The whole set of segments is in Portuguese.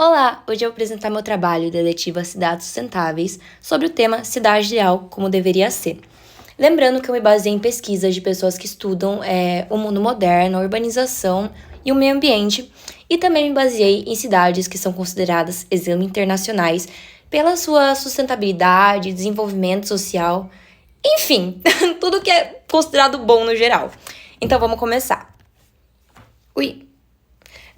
Olá, hoje eu vou apresentar meu trabalho da eletiva Cidades Sustentáveis sobre o tema Cidade Ideal como deveria ser. Lembrando que eu me baseei em pesquisas de pessoas que estudam o mundo moderno, a urbanização e o meio ambiente, e também me baseei em cidades que são consideradas exemplos internacionais pela sua sustentabilidade, desenvolvimento social, enfim, tudo que é considerado bom no geral. Então vamos começar. Ui.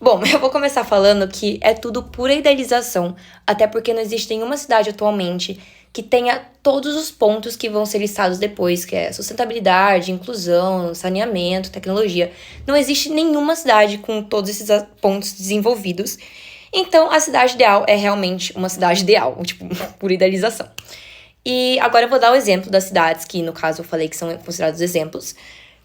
Bom, eu vou começar falando que é tudo pura idealização, até porque não existe nenhuma cidade atualmente que tenha todos os pontos que vão ser listados depois, que é sustentabilidade, inclusão, saneamento, tecnologia. Não existe nenhuma cidade com todos esses pontos desenvolvidos. Então, a cidade ideal é realmente uma cidade ideal, tipo, pura idealização. E agora eu vou dar o exemplo das cidades que, no caso, eu falei que são considerados exemplos,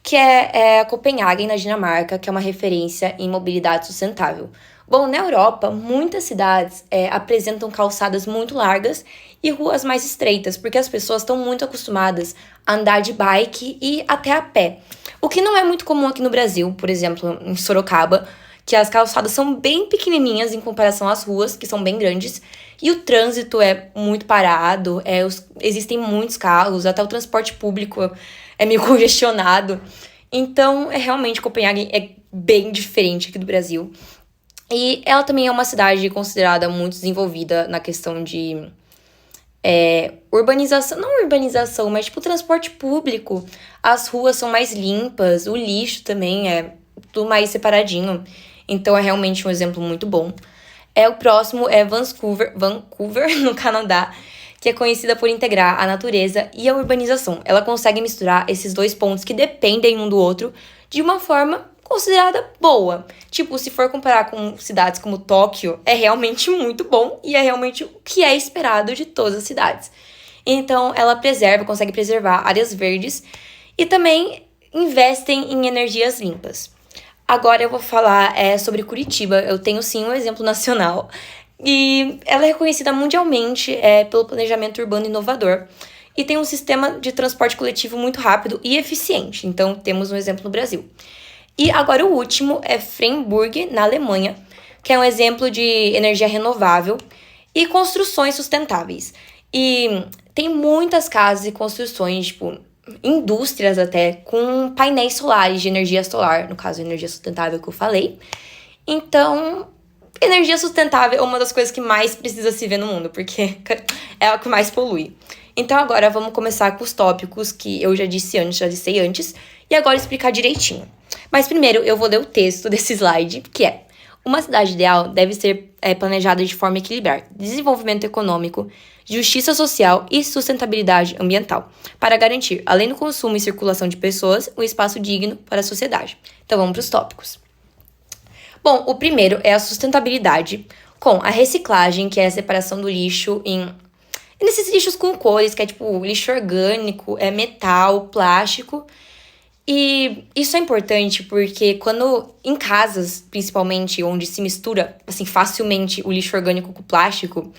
que é Copenhague, na Dinamarca, que é uma referência em mobilidade sustentável. Bom, na Europa, muitas cidades apresentam calçadas muito largas e ruas mais estreitas, porque as pessoas estão muito acostumadas a andar de bike e até a pé. O que não é muito comum aqui no Brasil, por exemplo, em Sorocaba, que as calçadas são bem pequenininhas em comparação às ruas, que são bem grandes, e o trânsito é muito parado, existem muitos carros, até o transporte público é meio congestionado. Então, realmente, Copenhague é bem diferente aqui do Brasil. E ela também é uma cidade considerada muito desenvolvida na questão de urbanização, não urbanização, mas tipo transporte público. As ruas são mais limpas, o lixo também é tudo mais separadinho. Então é realmente um exemplo muito bom. O próximo é Vancouver, no Canadá, que é conhecida por integrar a natureza e a urbanização. Ela consegue misturar esses dois pontos que dependem um do outro de uma forma considerada boa. Tipo, se for comparar com cidades como Tóquio, é realmente muito bom e é realmente o que é esperado de todas as cidades. Então, ela consegue preservar áreas verdes e também investem em energias limpas. Agora eu vou falar sobre Curitiba. Eu tenho sim um exemplo nacional. E ela é reconhecida mundialmente pelo planejamento urbano inovador. E tem um sistema de transporte coletivo muito rápido e eficiente. Então, temos um exemplo no Brasil. E agora o último é Freiburg, na Alemanha, que é um exemplo de energia renovável e construções sustentáveis. E tem muitas casas e construções, tipo, indústrias até, com painéis solares de energia solar, no caso, energia sustentável que eu falei. Então, energia sustentável é uma das coisas que mais precisa se ver no mundo, porque é o que mais polui. Então agora vamos começar com os tópicos que eu já disse antes, e agora explicar direitinho. Mas primeiro eu vou ler o texto desse slide, que é: uma cidade ideal deve ser planejada de forma a equilibrar desenvolvimento econômico, justiça social e sustentabilidade ambiental, para garantir, além do consumo e circulação de pessoas, um espaço digno para a sociedade. Então vamos para os tópicos. Bom, o primeiro é a sustentabilidade, com a reciclagem, que é a separação do lixo nesses lixos com cores, que é tipo lixo orgânico, metal, plástico. E isso é importante porque quando em casas, principalmente, onde se mistura assim facilmente o lixo orgânico com o plástico,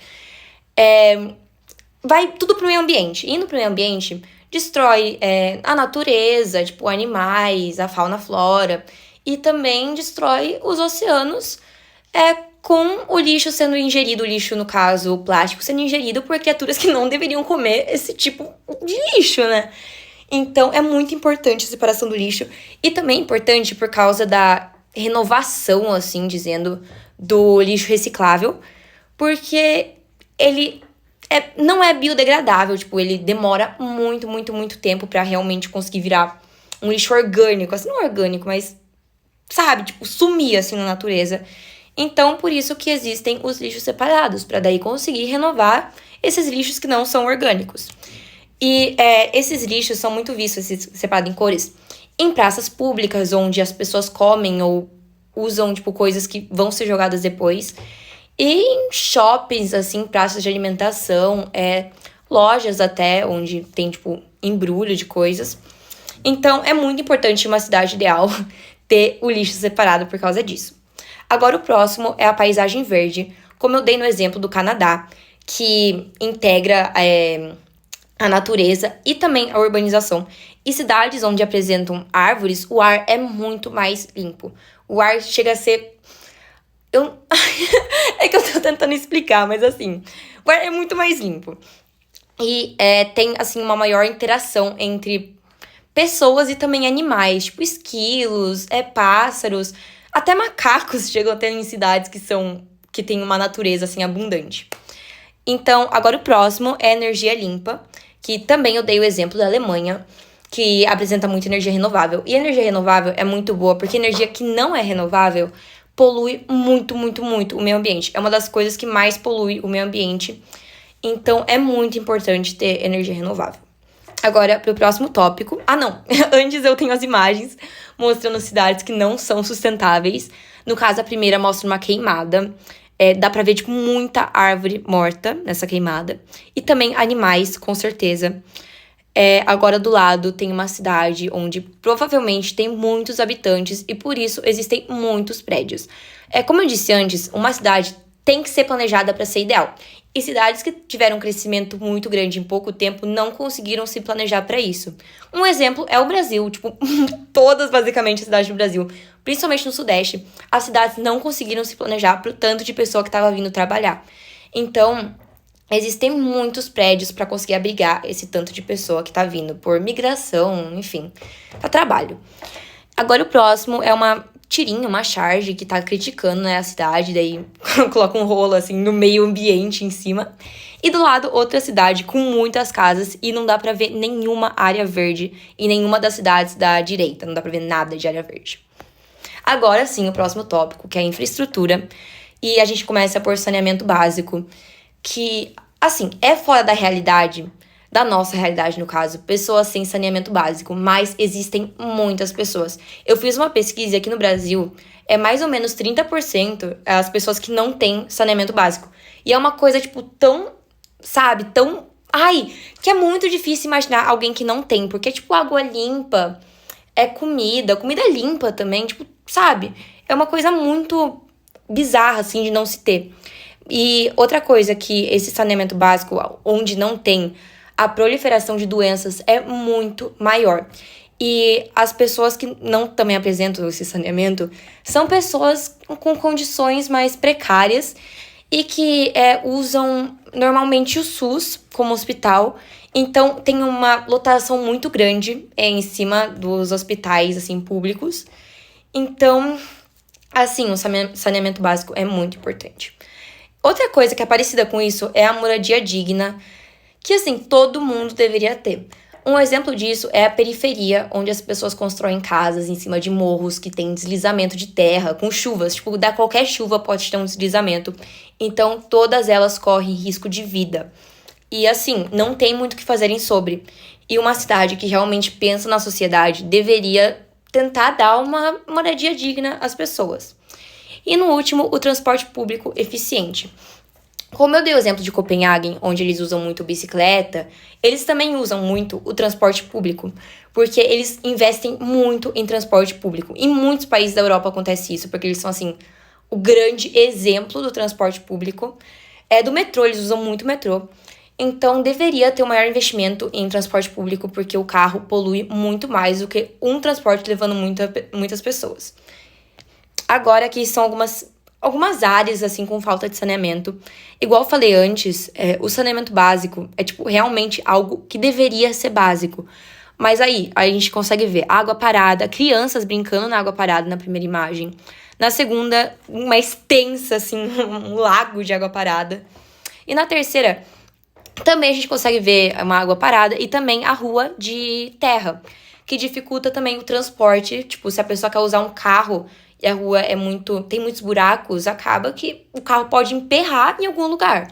vai tudo pro meio ambiente. Indo pro meio ambiente, destrói a natureza, tipo animais, a fauna, a flora, e também destrói os oceanos com o lixo sendo ingerido, o lixo, no caso, o plástico, sendo ingerido por criaturas que não deveriam comer esse tipo de lixo, né? Então, é muito importante a separação do lixo. E também é importante por causa da renovação, assim, dizendo, do lixo reciclável. Porque ele não é biodegradável. Tipo, ele demora muito, muito, muito tempo pra realmente conseguir virar um lixo orgânico. Assim, não orgânico, mas, sabe? Tipo, sumir, assim, na natureza. Então, por isso que existem os lixos separados. Pra daí conseguir renovar esses lixos que não são orgânicos. E esses lixos são muito vistos, separados em cores, em praças públicas, onde as pessoas comem ou usam, tipo, coisas que vão ser jogadas depois. E em shoppings, assim, praças de alimentação, lojas até, onde tem, tipo, embrulho de coisas. Então, é muito importante uma cidade ideal ter o lixo separado por causa disso. Agora, o próximo é a paisagem verde, como eu dei no exemplo do Canadá, que integra a natureza e também a urbanização. E cidades onde apresentam árvores, o ar é muito mais limpo. O ar chega a ser É que eu tô tentando explicar, mas assim, é muito mais limpo. E tem, assim, uma maior interação entre pessoas e também animais, tipo esquilos, pássaros, até macacos chegam a ter em cidades que tem uma natureza, assim, abundante. Então, agora o próximo é energia limpa, que também eu dei o exemplo da Alemanha, que apresenta muita energia renovável. E a energia renovável é muito boa, porque energia que não é renovável polui muito, muito, muito o meio ambiente. É uma das coisas que mais polui o meio ambiente. Então, é muito importante ter energia renovável. Agora, para o próximo tópico. Ah, não! Antes eu tenho as imagens mostrando cidades que não são sustentáveis. No caso, a primeira mostra uma queimada. Dá pra ver, tipo, muita árvore morta nessa queimada. E também animais, com certeza. Agora, do lado, tem uma cidade onde provavelmente tem muitos habitantes e, por isso, existem muitos prédios. Como eu disse antes, uma cidade tem que ser planejada para ser ideal. E cidades que tiveram um crescimento muito grande em pouco tempo não conseguiram se planejar para isso. Um exemplo é o Brasil, tipo, todas basicamente as cidades do Brasil, principalmente no Sudeste, as cidades não conseguiram se planejar para o tanto de pessoa que estava vindo trabalhar. Então, existem muitos prédios para conseguir abrigar esse tanto de pessoa que está vindo por migração, enfim, para trabalho. Agora o próximo é uma tirinha, uma charge que tá criticando, né, a cidade, daí coloca um rolo, assim, no meio ambiente em cima. E do lado, outra cidade com muitas casas e não dá pra ver nenhuma área verde em nenhuma das cidades da direita, não dá pra ver nada de área verde. Agora sim, o próximo tópico, que é a infraestrutura. E a gente começa por saneamento básico, que, assim, é fora da realidade, da nossa realidade, no caso, pessoas sem saneamento básico, mas existem muitas pessoas. Eu fiz uma pesquisa aqui no Brasil, mais ou menos 30% as pessoas que não têm saneamento básico. E é uma coisa, tipo, tão, sabe, tão... Ai, que é muito difícil imaginar alguém que não tem, porque, tipo, água limpa, comida limpa também, tipo, sabe? É uma coisa muito bizarra, assim, de não se ter. E outra coisa que esse saneamento básico, onde não tem, a proliferação de doenças é muito maior. E as pessoas que não também apresentam esse saneamento são pessoas com condições mais precárias e que usam normalmente o SUS como hospital. Então, tem uma lotação muito grande em cima dos hospitais, assim, públicos. Então, assim, o saneamento básico é muito importante. Outra coisa que é parecida com isso é a moradia digna, que, assim, todo mundo deveria ter. Um exemplo disso é a periferia, onde as pessoas constroem casas em cima de morros que tem deslizamento de terra, com chuvas. Tipo, da qualquer chuva pode ter um deslizamento. Então, todas elas correm risco de vida. E, assim, não tem muito o que fazerem sobre. E uma cidade que realmente pensa na sociedade deveria tentar dar uma moradia digna às pessoas. E, no último, o transporte público eficiente. Como eu dei o exemplo de Copenhague, onde eles usam muito bicicleta, eles também usam muito o transporte público, porque eles investem muito em transporte público. Em muitos países da Europa acontece isso, porque eles são, assim, o grande exemplo do transporte público. Do metrô, eles usam muito metrô. Então, deveria ter um maior investimento em transporte público, porque o carro polui muito mais do que um transporte levando muitas pessoas. Agora, aqui são algumas áreas, assim, com falta de saneamento. Igual eu falei antes, o saneamento básico é, tipo, realmente algo que deveria ser básico. Mas aí, a gente consegue ver água parada, crianças brincando na água parada na primeira imagem. Na segunda, uma extensa, assim, um lago de água parada. E na terceira, também a gente consegue ver uma água parada e também a rua de terra, que dificulta também o transporte. Tipo, se a pessoa quer usar um carro e a rua tem muitos buracos, acaba que o carro pode emperrar em algum lugar.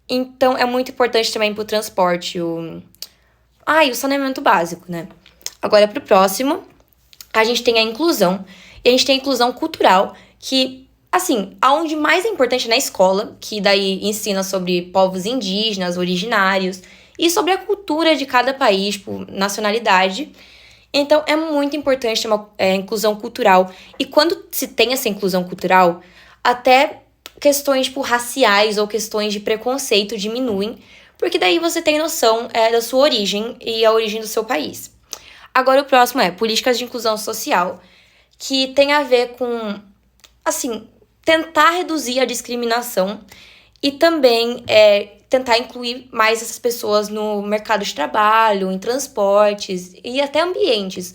Então, é muito importante também pro transporte o saneamento básico, né? Agora, pro próximo, a gente tem a inclusão. E a gente tem a inclusão cultural, que, assim, aonde mais é importante é na escola, que daí ensina sobre povos indígenas, originários, e sobre a cultura de cada país, tipo, nacionalidade. Então, é muito importante ter uma inclusão cultural. E quando se tem essa inclusão cultural, até questões, tipo, raciais ou questões de preconceito diminuem, porque daí você tem noção da sua origem e a origem do seu país. Agora, o próximo é políticas de inclusão social, que tem a ver com, assim, tentar reduzir a discriminação e também tentar incluir mais essas pessoas no mercado de trabalho, em transportes e até ambientes.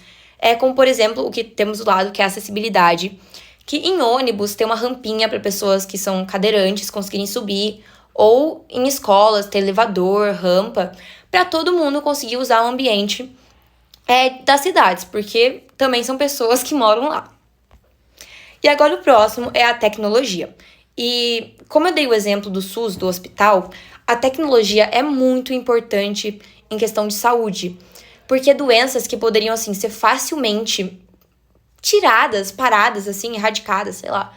Como, por exemplo, o que temos do lado, que é a acessibilidade, que em ônibus tem uma rampinha para pessoas que são cadeirantes conseguirem subir, ou em escolas ter elevador, rampa, para todo mundo conseguir usar o ambiente das cidades, porque também são pessoas que moram lá. E agora o próximo é a tecnologia. E como eu dei o exemplo do SUS, do hospital, a tecnologia é muito importante em questão de saúde, porque doenças que poderiam, assim, ser facilmente tiradas, paradas, assim, erradicadas, sei lá,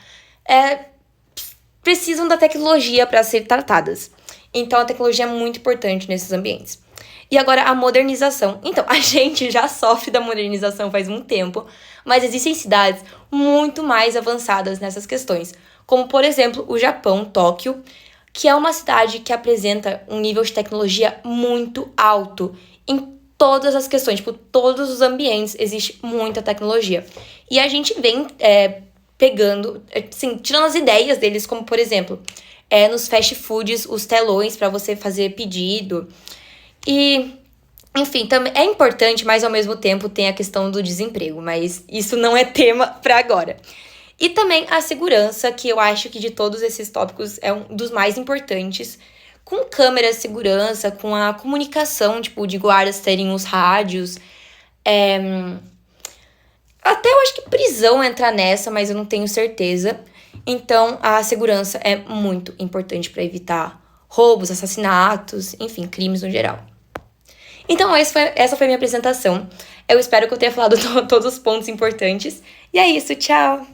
precisam da tecnologia para ser tratadas. Então, a tecnologia é muito importante nesses ambientes. E agora, a modernização. Então, a gente já sofre da modernização faz um tempo, mas existem cidades muito mais avançadas nessas questões, como, por exemplo, o Japão, Tóquio, que é uma cidade que apresenta um nível de tecnologia muito alto em todas as questões, tipo, todos os ambientes existe muita tecnologia. E a gente vem pegando, assim, tirando as ideias deles, como, por exemplo, nos fast foods, os telões para você fazer pedido. E, enfim, também é importante, mas ao mesmo tempo tem a questão do desemprego, mas isso não é tema para agora. E também a segurança, que eu acho que de todos esses tópicos é um dos mais importantes, com câmeras de segurança, com a comunicação, tipo, de guardas terem os rádios. Até eu acho que prisão entra nessa, mas eu não tenho certeza. Então, a segurança é muito importante para evitar roubos, assassinatos, enfim, crimes no geral. Então, essa foi a minha apresentação. Eu espero que eu tenha falado todos os pontos importantes. E é isso, tchau!